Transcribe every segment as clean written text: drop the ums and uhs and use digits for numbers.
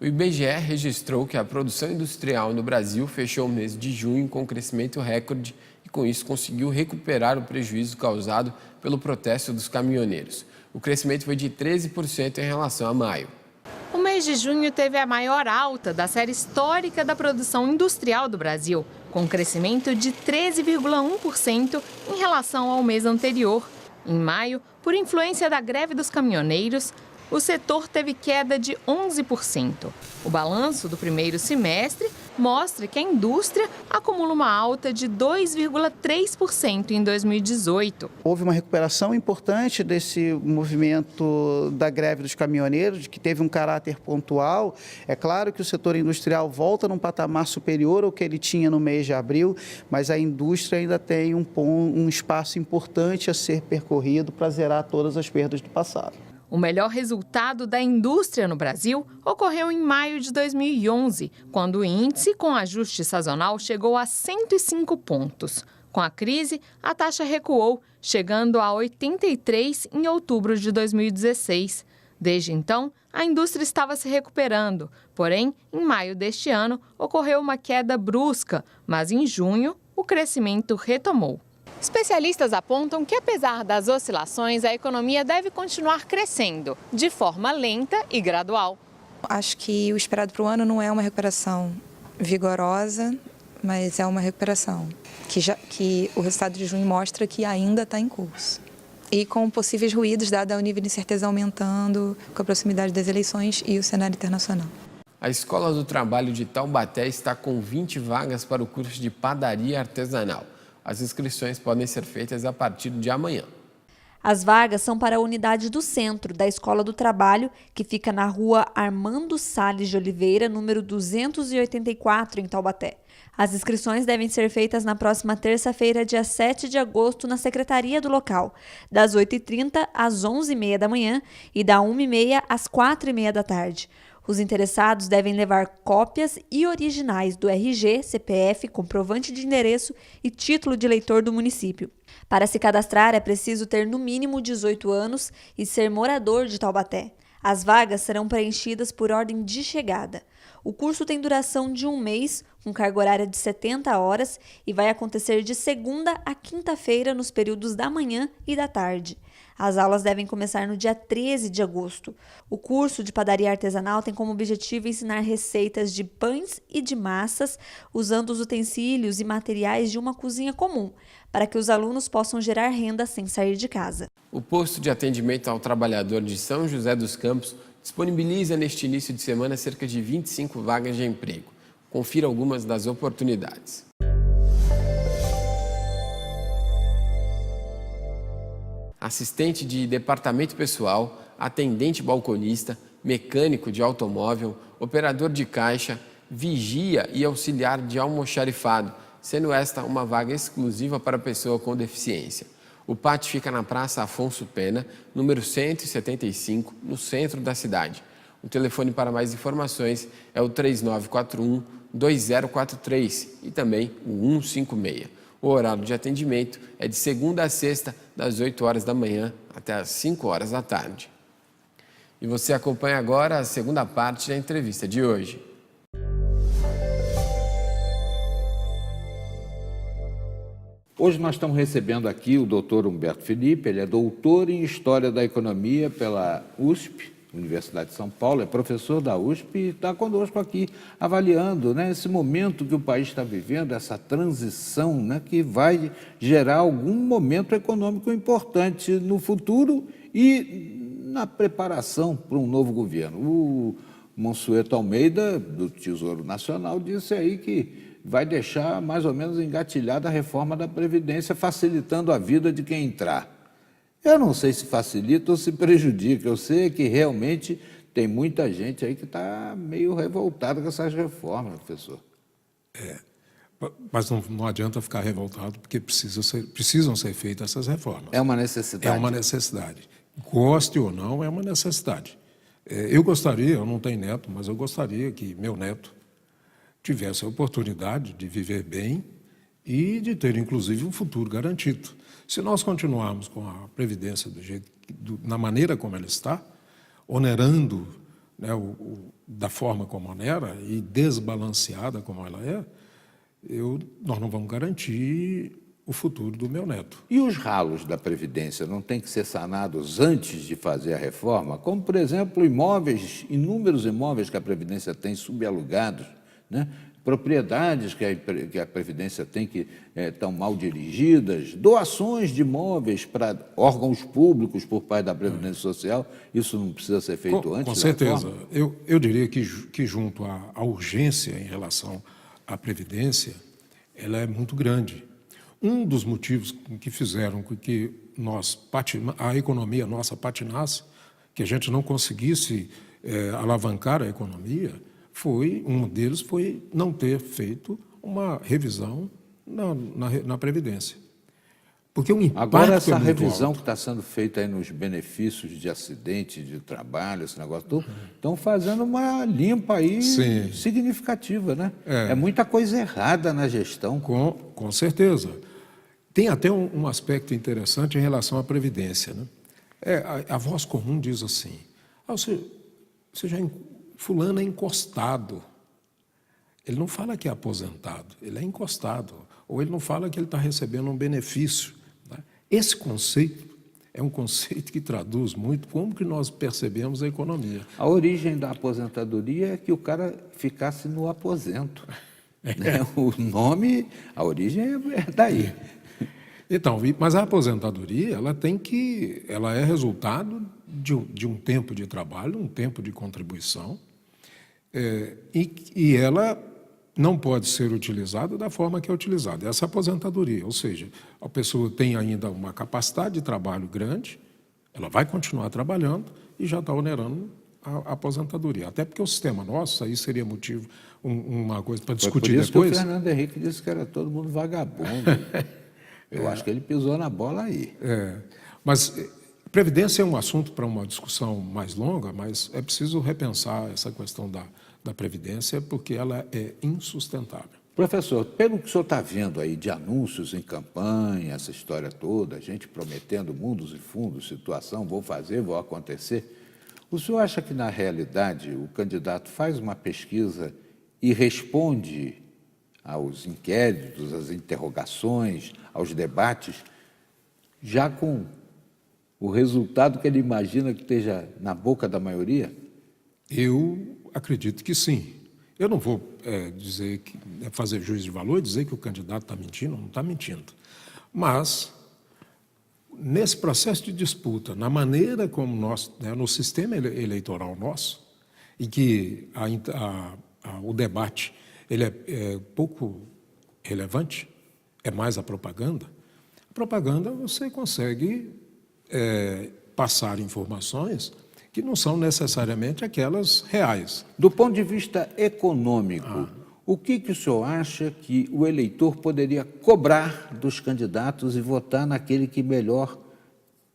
O IBGE registrou que a produção industrial no Brasil fechou o mês de junho com crescimento recorde e, com isso, conseguiu recuperar o prejuízo causado pelo protesto dos caminhoneiros. O crescimento foi de 13% em relação a maio. O mês de junho teve a maior alta da série histórica da produção industrial do Brasil, com um crescimento de 13,1% em relação ao mês anterior. Em maio, por influência da greve dos caminhoneiros, o setor teve queda de 11%. O balanço do primeiro semestre mostra que a indústria acumula uma alta de 2,3% em 2018. Houve uma recuperação importante desse movimento da greve dos caminhoneiros, que teve um caráter pontual. É claro que o setor industrial volta num patamar superior ao que ele tinha no mês de abril, mas a indústria ainda tem um espaço importante a ser percorrido para zerar todas as perdas do passado. O melhor resultado da indústria no Brasil ocorreu em maio de 2011, quando o índice com ajuste sazonal chegou a 105 pontos. Com a crise, a taxa recuou, chegando a 83 em outubro de 2016. Desde então, a indústria estava se recuperando, porém, em maio deste ano, ocorreu uma queda brusca, mas em junho, o crescimento retomou. Especialistas apontam que, apesar das oscilações, a economia deve continuar crescendo, de forma lenta e gradual. Acho que o esperado para o ano não é uma recuperação vigorosa, mas é uma recuperação que o resultado de junho mostra que ainda está em curso. E com possíveis ruídos, dado o nível de incerteza aumentando com a proximidade das eleições e o cenário internacional. A Escola do Trabalho de Taubaté está com 20 vagas para o curso de padaria artesanal. As inscrições podem ser feitas a partir de amanhã. As vagas são para a unidade do centro da Escola do Trabalho, que fica na rua Armando Salles de Oliveira, número 284, em Taubaté. As inscrições devem ser feitas na próxima terça-feira, dia 7 de agosto, na secretaria do local, das 8h30 às 11h30 da manhã e da 1h30 às 4h30 da tarde. Os interessados devem levar cópias e originais do RG, CPF, comprovante de endereço e título de eleitor do município. Para se cadastrar, é preciso ter no mínimo 18 anos e ser morador de Taubaté. As vagas serão preenchidas por ordem de chegada. O curso tem duração de 1 mês, com carga horária de 70 horas e vai acontecer de segunda a quinta-feira nos períodos da manhã e da tarde. As aulas devem começar no dia 13 de agosto. O curso de padaria artesanal tem como objetivo ensinar receitas de pães e de massas, usando os utensílios e materiais de uma cozinha comum, para que os alunos possam gerar renda sem sair de casa. O posto de atendimento ao trabalhador de São José dos Campos disponibiliza neste início de semana cerca de 25 vagas de emprego. Confira algumas das oportunidades. Assistente de departamento pessoal, atendente balconista, mecânico de automóvel, operador de caixa, vigia e auxiliar de almoxarifado, sendo esta uma vaga exclusiva para pessoa com deficiência. O pátio fica na Praça Afonso Pena, número 175, no centro da cidade. O telefone para mais informações é o 3941-2043 e também o 156. O horário de atendimento é de segunda a sexta, das 8 horas da manhã até as 5 horas da tarde. E você acompanha agora a segunda parte da entrevista de hoje. Hoje nós estamos recebendo aqui o Dr. Humberto Felipe, ele é doutor em História da Economia pela USP, Universidade de São Paulo, é professor da USP e está conosco aqui avaliando, né, esse momento que o país está vivendo, essa transição, né, que vai gerar algum momento econômico importante no futuro e na preparação para um novo governo. O Mansueto Almeida, do Tesouro Nacional, disse aí que vai deixar mais ou menos engatilhada a reforma da Previdência, facilitando a vida de quem entrar. Eu não sei se facilita ou se prejudica, eu sei que realmente tem muita gente aí que está meio revoltada com essas reformas, professor. Mas não adianta ficar revoltado, porque precisam ser feitas essas reformas. É uma necessidade. É uma necessidade. Goste ou não, é uma necessidade. Eu gostaria, eu não tenho neto, mas eu gostaria que meu neto tivesse a oportunidade de viver bem e de ter, inclusive, um futuro garantido. Se nós continuarmos com a Previdência na maneira como ela está, onerando né, da forma como ela era e desbalanceada como ela é, nós não vamos garantir o futuro do meu neto. E os ralos da Previdência não têm que ser sanados antes de fazer a reforma? Como, por exemplo, inúmeros imóveis que a Previdência tem subalugados, né? Propriedades que a Previdência tem que estão mal dirigidas, doações de imóveis para órgãos públicos por parte da Previdência Social, isso não precisa ser feito antes? Com certeza. Eu diria que junto à urgência em relação à Previdência, ela é muito grande. Um dos motivos que fizeram com que a economia nossa patinasse, que a gente não conseguisse alavancar a economia, um deles foi não ter feito uma revisão na Previdência. Porque o impacto agora, essa é muito revisão alto. que está sendo feita aí nos benefícios de acidente de trabalho, esse negócio todo, estão fazendo uma limpa aí Sim. significativa, né? É muita coisa errada na gestão. Com certeza. Tem até um aspecto interessante em relação à Previdência, né? A voz comum diz assim, fulano é encostado. Ele não fala que é aposentado, ele é encostado. Ou ele não fala que ele está recebendo um benefício. Né? Esse conceito é um conceito que traduz muito como que nós percebemos a economia. A origem da aposentadoria é que o cara ficasse no aposento. Né? O nome, a origem é daí. Então, mas a aposentadoria, ela é resultado de um tempo de trabalho, um tempo de contribuição, e ela não pode ser utilizada da forma que é utilizada. Essa aposentadoria, ou seja, a pessoa tem ainda uma capacidade de trabalho grande, ela vai continuar trabalhando e já está onerando a aposentadoria. Até porque o sistema nosso, aí seria motivo, uma coisa para discutir depois. Por isso que o Fernando Henrique disse que era todo mundo vagabundo. Eu acho que ele pisou na bola aí. Mas Previdência é um assunto para uma discussão mais longa, mas é preciso repensar essa questão da Previdência, porque ela é insustentável. Professor, pelo que o senhor está vendo aí de anúncios em campanha, essa história toda, gente prometendo mundos e fundos, situação, vou fazer, vou acontecer, o senhor acha que, na realidade, o candidato faz uma pesquisa e responde aos inquéritos, às interrogações, aos debates, já com o resultado que ele imagina que esteja na boca da maioria? Eu acredito que sim. Eu não vou fazer juízo de valor e dizer que o candidato está mentindo, não está mentindo. Mas, nesse processo de disputa, na maneira como nós, no sistema eleitoral nosso, em que o debate ele é pouco relevante, é mais a propaganda você consegue passar informações que não são necessariamente aquelas reais. Do ponto de vista econômico, o que o senhor acha que o eleitor poderia cobrar dos candidatos e votar naquele que melhor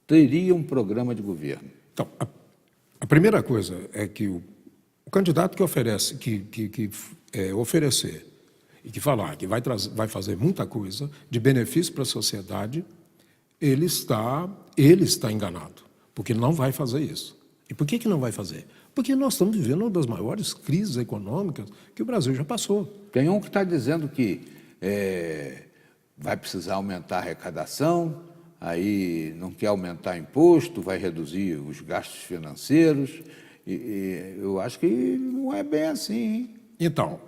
teria um programa de governo? Então, a primeira coisa é que o candidato que oferece, oferecer e que falar que vai fazer muita coisa de benefício para a sociedade, ele está enganado, porque não vai fazer isso. E por que não vai fazer? Porque nós estamos vivendo uma das maiores crises econômicas que o Brasil já passou. Tem um que está dizendo que vai precisar aumentar a arrecadação, aí não quer aumentar imposto, vai reduzir os gastos financeiros. Eu acho que não é bem assim, hein? Então,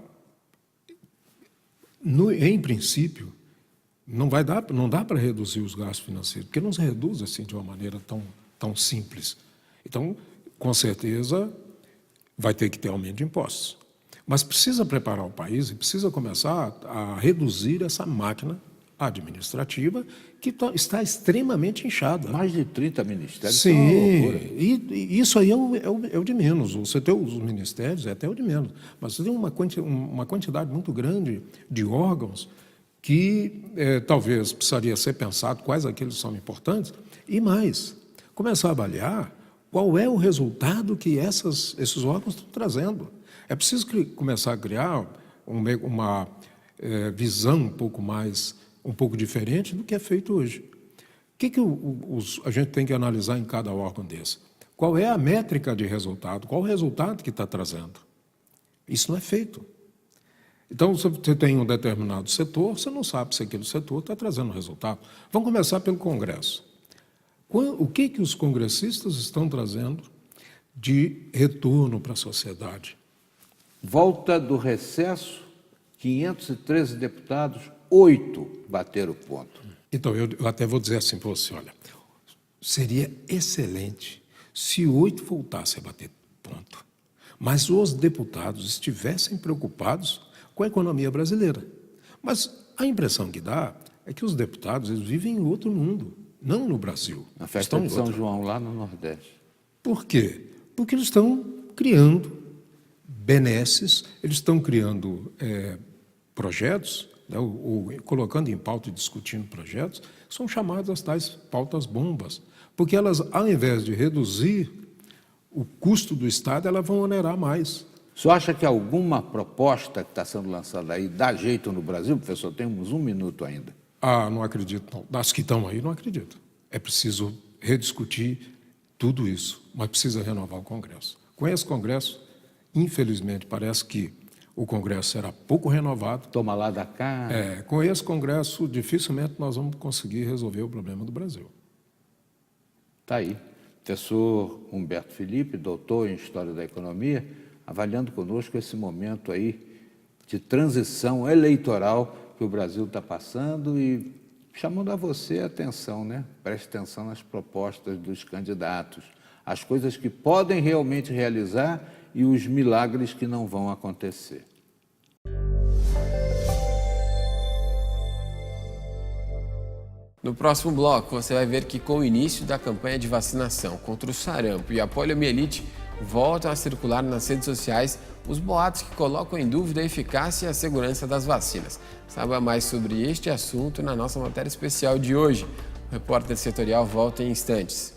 em princípio, não dá para reduzir os gastos financeiros, porque não se reduz assim de uma maneira tão simples. Então, com certeza, vai ter que ter aumento de impostos. Mas precisa preparar o país e precisa começar a reduzir essa máquina administrativa que está extremamente inchada. Mais de 30 ministérios. Sim, e isso aí é o de menos. Você tem os ministérios, é até o de menos. Mas você tem uma quantidade muito grande de órgãos que talvez precisaria ser pensado quais aqueles são importantes e mais, começar a avaliar qual é o resultado que esses órgãos estão trazendo. É preciso começar a criar uma visão um pouco diferente do que é feito hoje. O que a gente tem que analisar em cada órgão desse? Qual é a métrica de resultado? Qual o resultado que está trazendo? Isso não é feito. Então, se você tem um determinado setor, você não sabe se aquele setor está trazendo resultado. Vamos começar pelo Congresso. O que os congressistas estão trazendo de retorno para a sociedade? Volta do recesso, 513 deputados, 8 bateram o ponto. Então, eu até vou dizer assim para você, olha, seria excelente se 8 voltassem a bater ponto, mas os deputados estivessem preocupados com a economia brasileira. Mas a impressão que dá é que os deputados eles vivem em outro mundo, não no Brasil. Na festa de São João, lá no Nordeste. Por quê? Porque eles estão criando benesses, eles estão criando projetos, né, ou colocando em pauta e discutindo projetos, são chamadas as tais pautas bombas, porque elas, ao invés de reduzir o custo do Estado, elas vão onerar mais. O senhor acha que alguma proposta que está sendo lançada aí dá jeito no Brasil? Professor, temos 1 minuto ainda. Ah, não acredito, não. Das que estão aí, não acredito. É preciso rediscutir tudo isso, mas precisa renovar o Congresso. Com esse Congresso, infelizmente, parece que o Congresso será pouco renovado. Toma lá da cá. Com esse Congresso, dificilmente nós vamos conseguir resolver o problema do Brasil. Está aí. Professor Humberto Felipe, doutor em História da Economia, avaliando conosco esse momento aí de transição eleitoral que o Brasil está passando e chamando a você a atenção, né? Preste atenção nas propostas dos candidatos, as coisas que podem realmente realizar e os milagres que não vão acontecer. No próximo bloco, você vai ver que com o início da campanha de vacinação contra o sarampo e a poliomielite, voltam a circular nas redes sociais os boatos que colocam em dúvida a eficácia e a segurança das vacinas. Saiba mais sobre este assunto na nossa matéria especial de hoje. O repórter setorial volta em instantes.